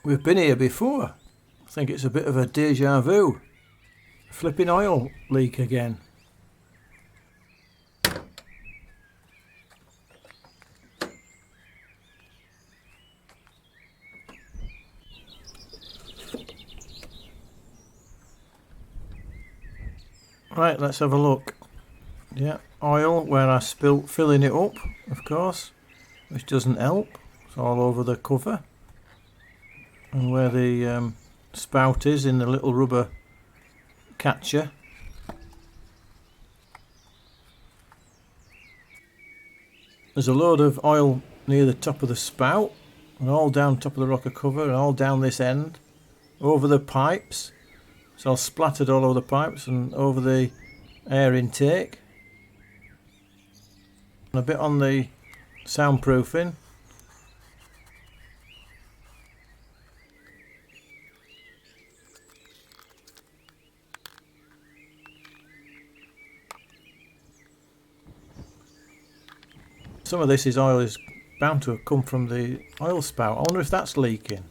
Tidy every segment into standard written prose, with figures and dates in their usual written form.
We've been here before. I think it's a bit of a deja vu. Flipping oil leak again. Right, let's have a look. Yeah, oil where I spilt, filling it up, of course, which doesn't help. It's all over the cover. And where the spout is in the little rubber catcher. There's a load of oil near the top of the spout, and all down top of the rocker cover, and all down this end, over the pipes. It's all splattered all over the pipes and over the air intake. And a bit on the soundproofing. Some of this oil is bound to have come from the oil spout. I wonder if that's leaking.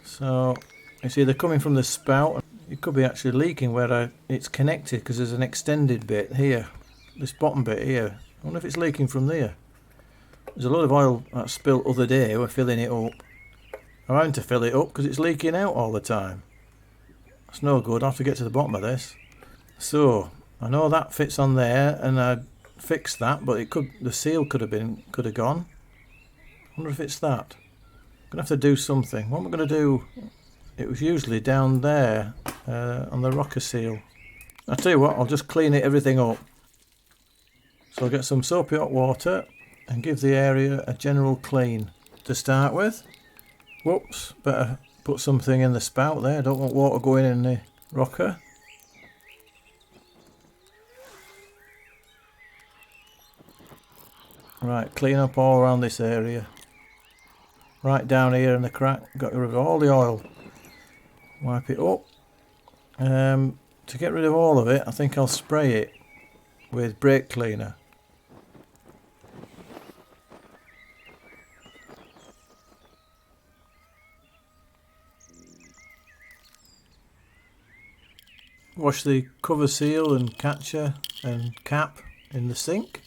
So it's either coming from the spout, it could be actually leaking where it's connected, because there's an extended bit here, this bottom bit here. I wonder if it's leaking from there. There's a lot of oil that spilt other day. We're filling it up. I'm having to fill it up because it's leaking out all the time. It's no good. I have to get to the bottom of this. So I know that fits on there, and I fixed that, but the seal could have gone. I wonder if it's that. I'm gonna have to do something. What am I gonna do? It was usually down there on the rocker seal. I'll tell you what, I'll just clean everything up. So I'll get some soapy hot water and give the area a general clean to start with. Whoops, better put something in the spout there. I don't want water going in the rocker. Right, clean up all around this area. Right down here in the crack, got rid of all the oil. Wipe it up. To get rid of all of it, I think I'll spray it with brake cleaner. Wash the cover seal and catcher and cap in the sink.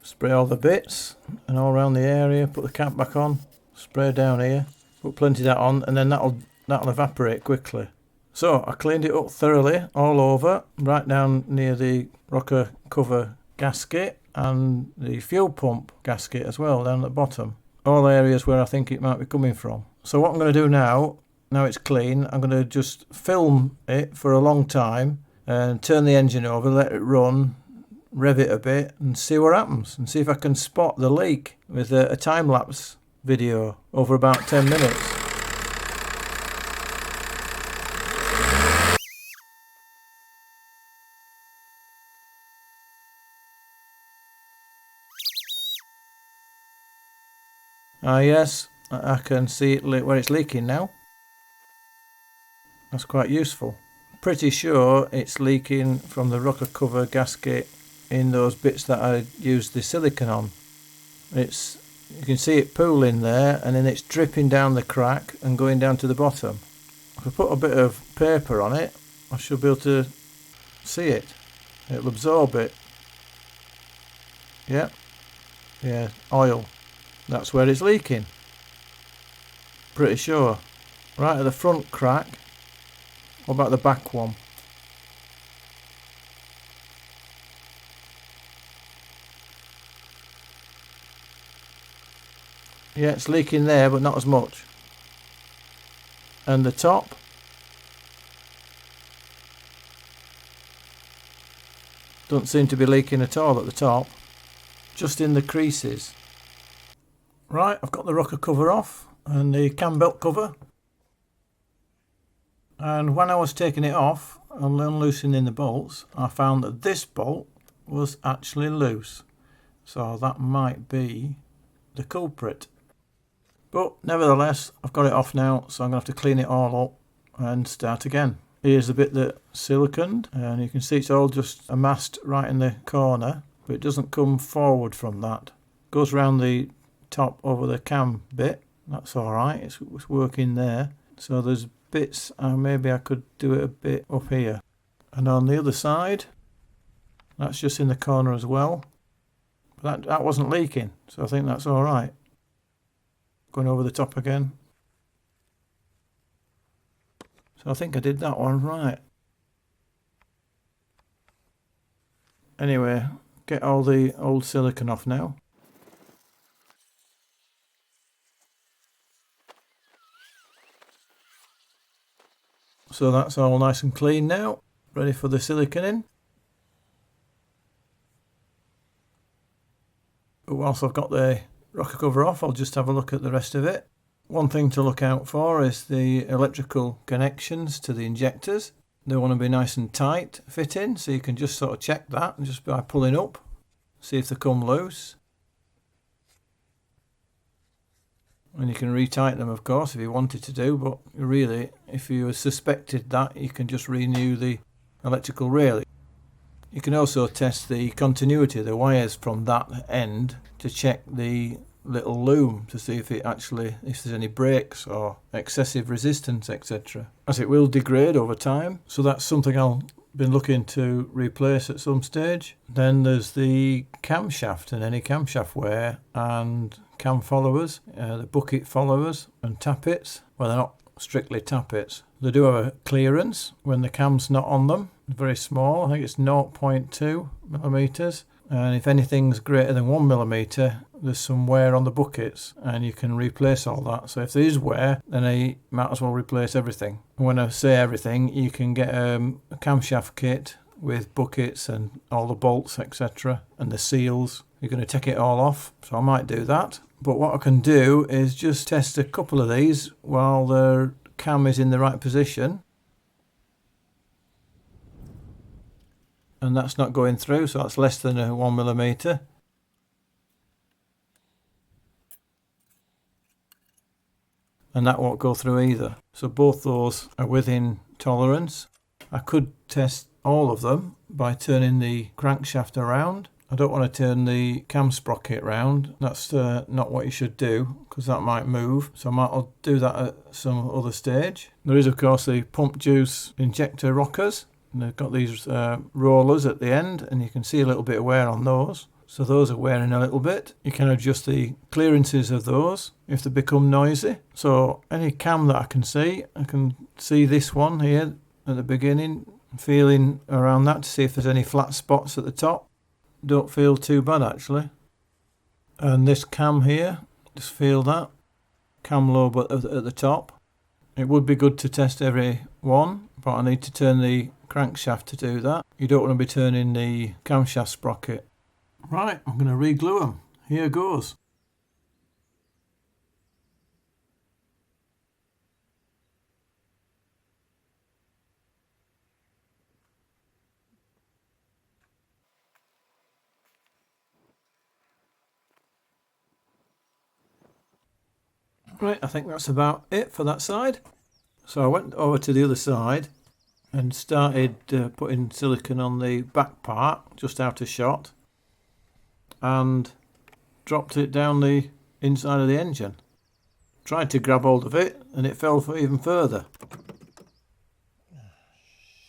Spray all the bits and all around the area, put the cap back on, spray down here, put plenty of that on, and then that'll evaporate quickly. So I cleaned it up thoroughly all over, right down near the rocker cover gasket and the fuel pump gasket as well down at the bottom. All areas where I think it might be coming from. So what I'm going to do now it's clean, I'm going to just film it for a long time and turn the engine over, let it run, rev it a bit and see what happens, and see if I can spot the leak with a time-lapse video over about 10 minutes. Yes, I can see it where it's leaking now. That's quite useful. Pretty sure it's leaking from the rocker cover gasket in those bits that I used the silicone on. You can see it pooling there, and then it's dripping down the crack and going down to the bottom. If I put a bit of paper on it, I should be able to see it. It'll absorb it. Yeah, oil. That's where it's leaking. Pretty sure. Right at the front crack. What about the back one? Yeah, it's leaking there, but not as much. And the top? Don't seem to be leaking at all at the top. Just in the creases. Right, I've got the rocker cover off and the cam belt cover. And when I was taking it off and unloosening the bolts, I found that this bolt was actually loose. So that might be the culprit. But nevertheless, I've got it off now, so I'm going to have to clean it all up and start again. Here's the bit that siliconed, and you can see it's all just amassed right in the corner, but it doesn't come forward from that. Goes round the top over the cam bit. That's alright, it's working there. So there's bits, maybe I could do it a bit up here. And on the other side, that's just in the corner as well. But that wasn't leaking, so I think that's alright. Going over the top again. So I think I did that one right. Anyway, get all the old silicone off now. So that's all nice and clean now, ready for the silicone in. But whilst I've got the rocker cover off, I'll just have a look at the rest of it. One thing to look out for is the electrical connections to the injectors. They want to be nice and tight fitting, so you can just sort of check that just by pulling up, see if they come loose. And you can retighten them, of course, if you wanted to do, but really, if you suspected that, you can just renew the electrical rail. You can also test the continuity of the wires from that end to check the little loom to see if there's any breaks or excessive resistance, etc. As it will degrade over time, so that's something I'll be looking to replace at some stage. Then there's the camshaft and any camshaft wear and cam followers, the bucket followers and tappets. Well, they're not strictly tappets. They do have a clearance when the cam's not on them. Very small, I think it's 0.2 millimeters. And if anything's greater than 1 millimeter, there's some wear on the buckets and you can replace all that. So if there is wear, then you might as well replace everything. And when I say everything, you can get a camshaft kit with buckets and all the bolts, etc. and the seals. You're going to take it all off, so I might do that. But what I can do is just test a couple of these while the cam is in the right position. And that's not going through, so that's less than a 1 millimeter. And that won't go through either. So both those are within tolerance. I could test all of them by turning the crankshaft around. I don't want to turn the cam sprocket round. That's not what you should do, because that might move. So I'll do that at some other stage. There is, of course, the pump juice injector rockers. And they've got these rollers at the end, and you can see a little bit of wear on those. So those are wearing a little bit. You can adjust the clearances of those if they become noisy. So any cam that I can see this one here at the beginning, feeling around that to see if there's any flat spots at the top. Don't feel too bad actually. And this cam here, just feel that. Cam lobe at the top. It would be good to test every one, but I need to turn the crankshaft to do that. You don't want to be turning the camshaft sprocket. Right, I'm going to re-glue them. Here goes. Right, I think that's about it for that side. So I went over to the other side and started putting silicone on the back part, just out of shot, and dropped it down the inside of the engine. Tried to grab hold of it and it fell even further.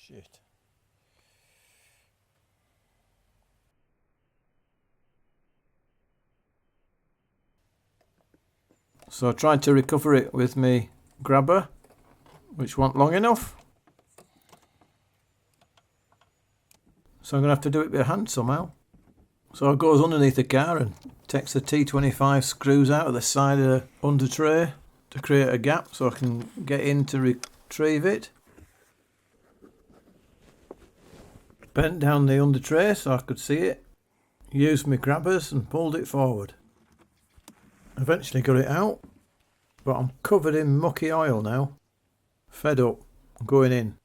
Shit. So I tried to recover it with my grabber, which wasn't long enough. So I'm going to have to do it by hand somehow. So it goes underneath the car and takes the T25 screws out of the side of the under tray to create a gap so I can get in to retrieve it. Bent down the under tray so I could see it. Used my grabbers and pulled it forward. Eventually got it out, but I'm covered in mucky oil now. Fed up. I'm going in.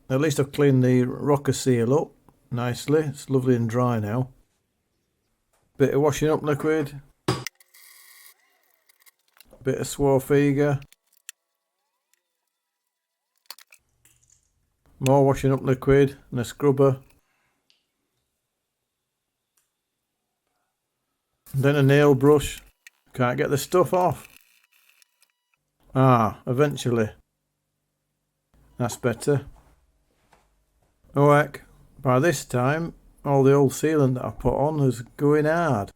At least I've cleaned the rocker seal up nicely. It's lovely and dry now. Bit of washing up liquid. Bit of Swarfiga. More washing up liquid and a scrubber. Then a nail brush. Can't get the stuff off. Ah, eventually. That's better. Oh heck, by this time all the old sealant that I put on is going hard.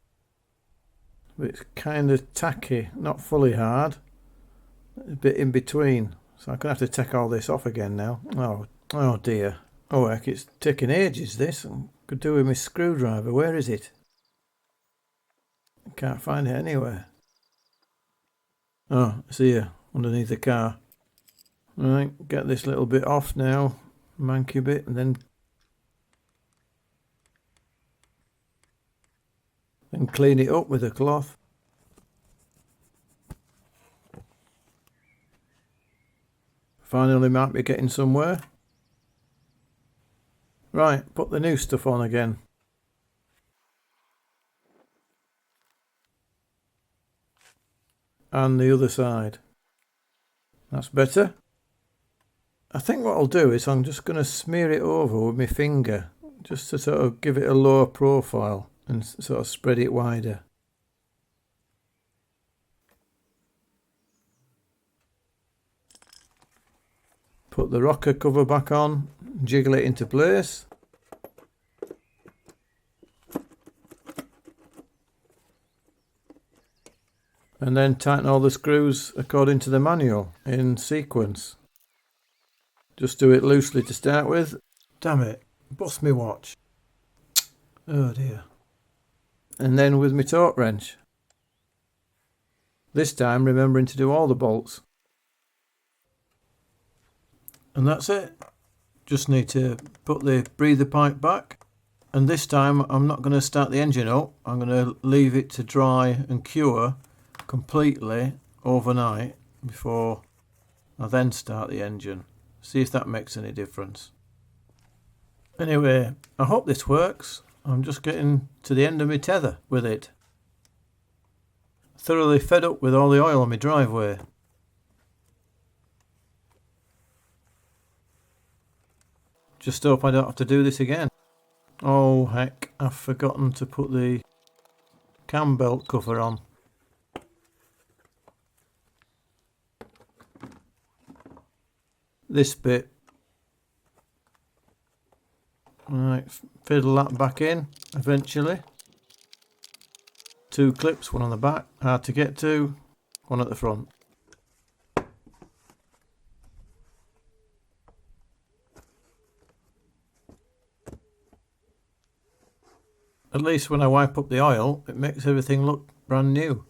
But it's kind of tacky, not fully hard. A bit in between. So I'm going to have to take all this off again now. Oh dear. Oh heck, it's taking ages this. I could do with my screwdriver. Where is it? I can't find it anywhere. Oh, it's here, underneath the car. Right, get this little bit off now. Manky bit, and then clean it up with a cloth. Finally might be getting somewhere. Right, put the new stuff on again. And the other side. That's better. I think what I'll do is I'm just going to smear it over with my finger, just to sort of give it a lower profile and sort of spread it wider. Put the rocker cover back on, jiggle it into place. And then tighten all the screws according to the manual in sequence. Just do it loosely to start with. Damn it, bust me watch. Oh dear. And then with my torque wrench. This time remembering to do all the bolts. And that's it. Just need to put the breather pipe back. And this time I'm not going to start the engine up. I'm going to leave it to dry and cure completely overnight before I then start the engine. See if that makes any difference. Anyway, I hope this works. I'm just getting to the end of my tether with it. Thoroughly fed up with all the oil on my driveway. Just hope I don't have to do this again. Oh heck, I've forgotten to put the cam belt cover on. This bit. Right, fiddle that back in eventually. 2 clips, one on the back, hard to get to, one at the front. At least when I wipe up the oil, it makes everything look brand new.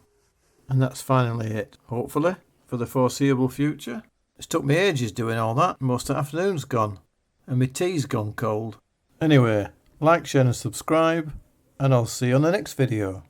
And that's finally it, hopefully, for the foreseeable future. It's took me ages doing all that. Most of the afternoon's gone. And my tea's gone cold. Anyway, like, share and subscribe. And I'll see you on the next video.